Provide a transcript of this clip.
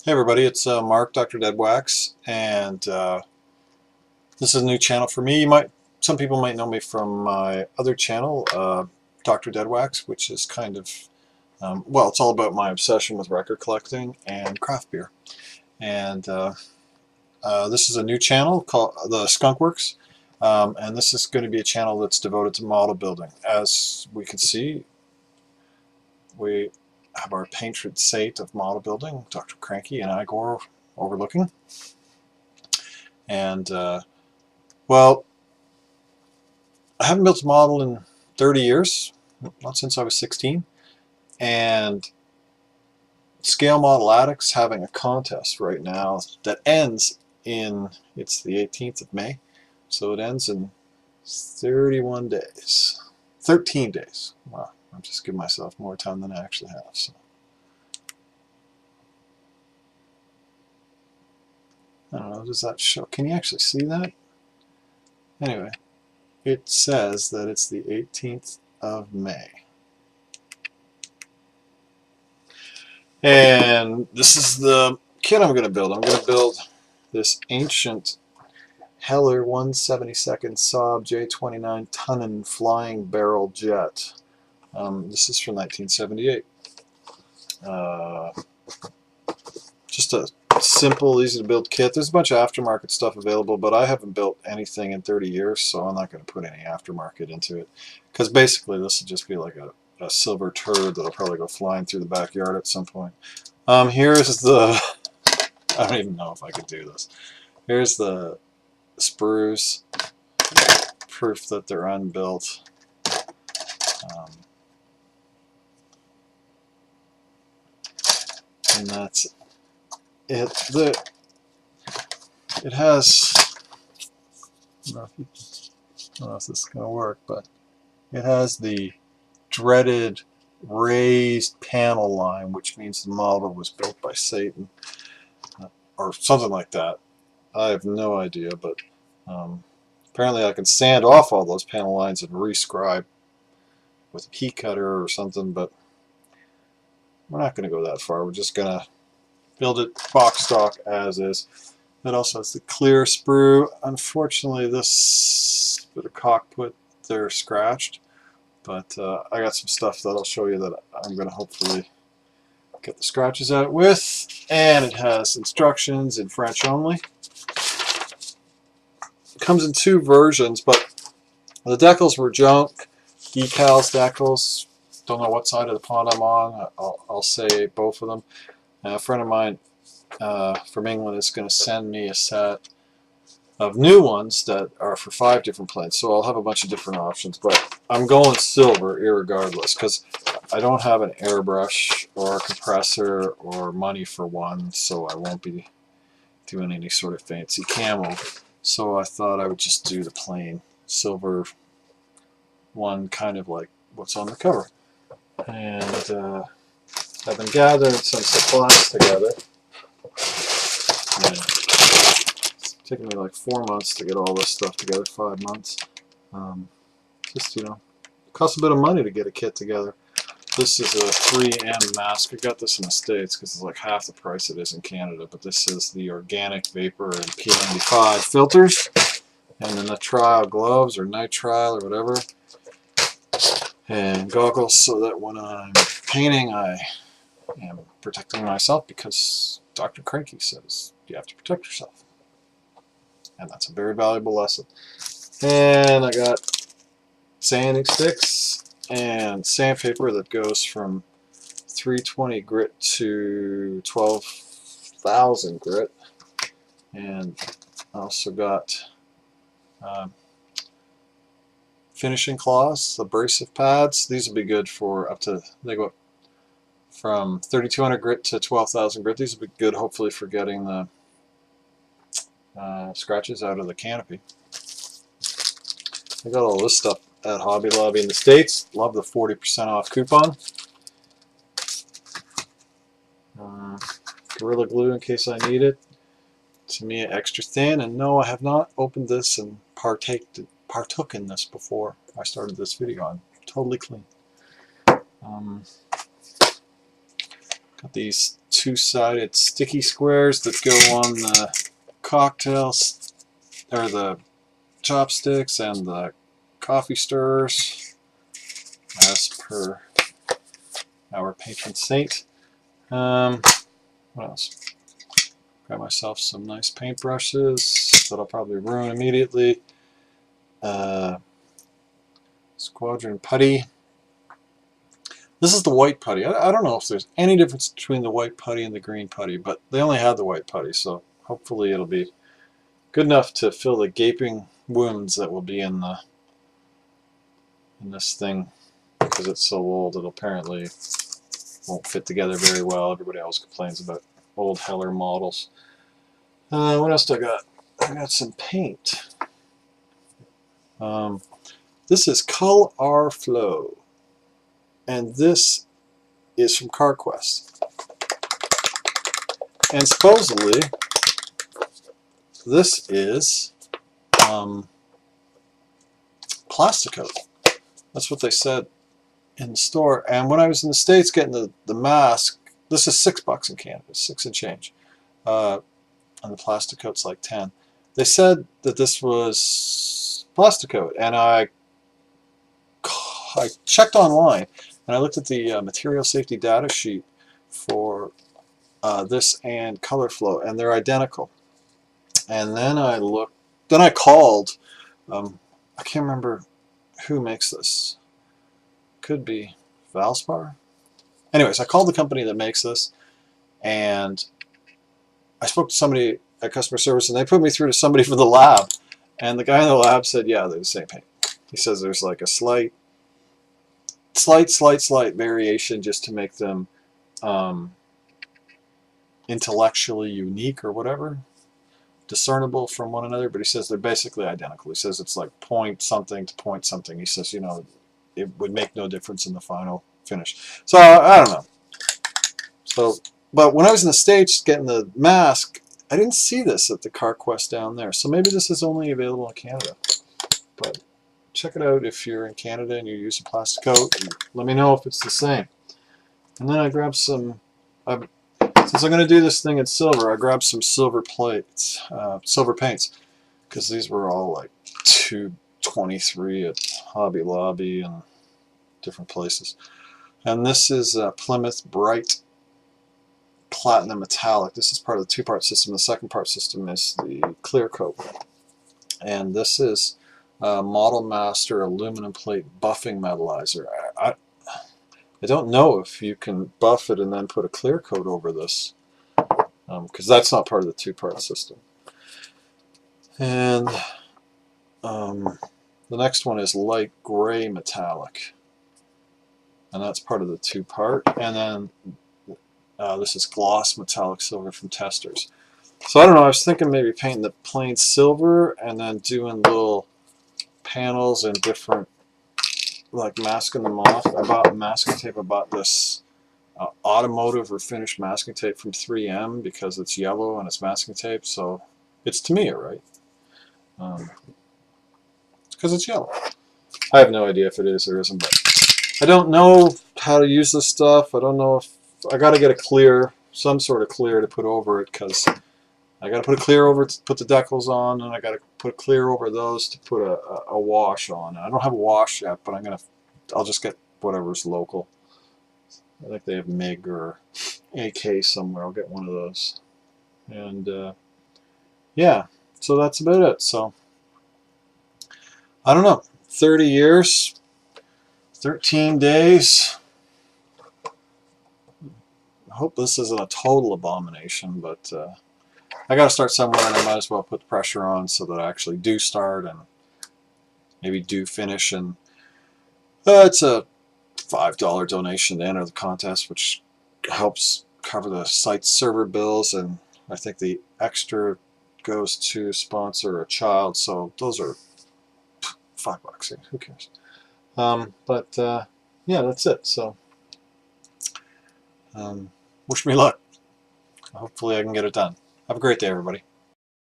Hey everybody, it's Mark, Dr. Deadwax, and this is a new channel for me. Some people might know me from my other channel, Dr. Deadwax, which is kind of, well, it's all about my obsession with record collecting and craft beer. And this is a new channel called the Skunkworks, and this is going to be a channel that's devoted to model building. As we can see, we have our patron saint of model building, Dr. Cranky, and Igor overlooking. And, well, I haven't built a model in 30 years, not since I was 16. And Scale Model Addicts having a contest right now that ends it's the 18th of May. So it ends in 31 days. 13 days. Wow. I'm just giving myself more time than I actually have. So. I don't know, does that show? Can you actually see that? Anyway, it says that it's the 18th of May. And this is the kit I'm going to build. I'm going to build this ancient Heller 1/72 Saab J29 Tunnan flying barrel jet. This is from 1978. Just a simple, easy to build kit. There's a bunch of aftermarket stuff available, but I haven't built anything in 30 years, so I'm not going to put any aftermarket into it. Because basically this will just be like a silver turd that'll probably go flying through the backyard at some point. Here's the... I don't even know if I could do this. Here's the sprues, proof that they're unbuilt. And that's it. It has, I don't know if this is going to work, but it has the dreaded raised panel line, which means the model was built by Satan, or something like that. I have no idea, but apparently I can sand off all those panel lines and rescribe with a key cutter or something, but we're not going to go that far. We're just going to build it box stock as is. It also has the clear sprue. Unfortunately, this bit of cockpit, they're scratched, but I got some stuff that I'll show you that I'm going to hopefully get the scratches out with. And it has instructions in French only. It comes in two versions, but the decals were junk. Decals, decals. Don't know what side of the pond I'm on. I'll say both of them. A friend of mine from England is going to send me a set of new ones that are for 5 different planes. So I'll have a bunch of different options, but I'm going silver irregardless because I don't have an airbrush or a compressor or money for one, so I won't be doing any sort of fancy camo. So I thought I would just do the plain silver one, kind of like what's on the cover. And I've been gathering some supplies together. And it's taken me like 4 months to get all this stuff together, 5 months. Just, you know, it costs a bit of money to get a kit together. This is a 3M mask. I got this in the States because it's like half the price it is in Canada, but this is the organic vapor and P95 filters, and then the nitrile gloves or nitrile or whatever, and goggles so that when I'm painting I am protecting myself, because Dr. Cranky says you have to protect yourself. And that's a very valuable lesson. And I got sanding sticks and sandpaper that goes from 320 grit to 12,000 grit. And I also got finishing cloths, abrasive pads. These will be good for up to, they go up from 3,200 grit to 12,000 grit. These will be good hopefully for getting the scratches out of the canopy. I got all this stuff at Hobby Lobby in the States. Love the 40% off coupon. Gorilla Glue in case I need it. To me, extra thin. And no, I have not opened this and partook in this before I started this video. I'm totally clean. Got these two-sided sticky squares that go on the cocktails, or the chopsticks and the coffee stirrers, as per our patron saint. What else? Got myself some nice paintbrushes that I'll probably ruin immediately. Squadron putty. This is the white putty. I don't know if there's any difference between the white putty and the green putty, but they only had the white putty, so hopefully it'll be good enough to fill the gaping wounds that will be in this thing, because it's so old it apparently won't fit together very well. Everybody else complains about old Heller models. What else do I got? I got some paint. This is Color Flow, and this is from CarQuest. And supposedly, this is Plasticoat. That's what they said in the store. And when I was in the States getting the mask, this is $6 in Canada, 6 and change. And the Plasticoat's like 10. They said that this was Plasticoat, and I checked online and I looked at the material safety data sheet for this and Color Flow, and they're identical. And then I called, I can't remember who makes this. Could be Valspar. Anyways, I called the company that makes this, and I spoke to somebody at customer service, and they put me through to somebody from the lab. And the guy in the lab said, yeah, they're the same paint. He says there's like a slight variation just to make them intellectually unique or whatever, discernible from one another, but he says they're basically identical. He says it's like point something to point something. He says, you know, it would make no difference in the final finish. So I don't know. So, but when I was in the States getting the mask, I didn't see this at the CarQuest down there. So maybe this is only available in Canada. But check it out if you're in Canada and you're using Plasticoat, and let me know if it's the same. And then I grabbed some, since I'm going to do this thing in silver, I grabbed some silver plates, silver paints, because these were all like $2.23 at Hobby Lobby and different places. And this is Plymouth Bright Platinum Metallic. This is part of the two-part system. The second part system is the clear coat. And this is Model Master aluminum plate buffing metallizer. I don't know if you can buff it and then put a clear coat over this, because that's not part of the two-part system. And the next one is light gray metallic, and that's part of the two-part. And then this is gloss metallic silver from Testers. So I don't know, I was thinking maybe painting the plain silver and then doing little panels and different, like masking them off. I bought masking tape. I bought this automotive refinish masking tape from 3M because it's yellow and it's masking tape, so it's Tamiya, right? Because it's yellow. I have no idea if it is or isn't, but I don't know how to use this stuff. I don't know if I got to get a clear, some sort of clear to put over it, because I got to put a clear over it to put the decals on, and I got to put a clear over those to put a wash on. I don't have a wash yet, but I'll just get whatever's local. I think they have MIG or AK somewhere. I'll get one of those. And yeah, so that's about it. So I don't know. 30 years, 13 days. I hope this isn't a total abomination, but I got to start somewhere, and I might as well put the pressure on so that I actually do start and maybe do finish. And it's a $5 donation to enter the contest, which helps cover the site's server bills, and I think the extra goes to sponsor a child, so those are $5. Who cares? But yeah, that's it. So wish me luck. Hopefully I can get it done. Have a great day, everybody.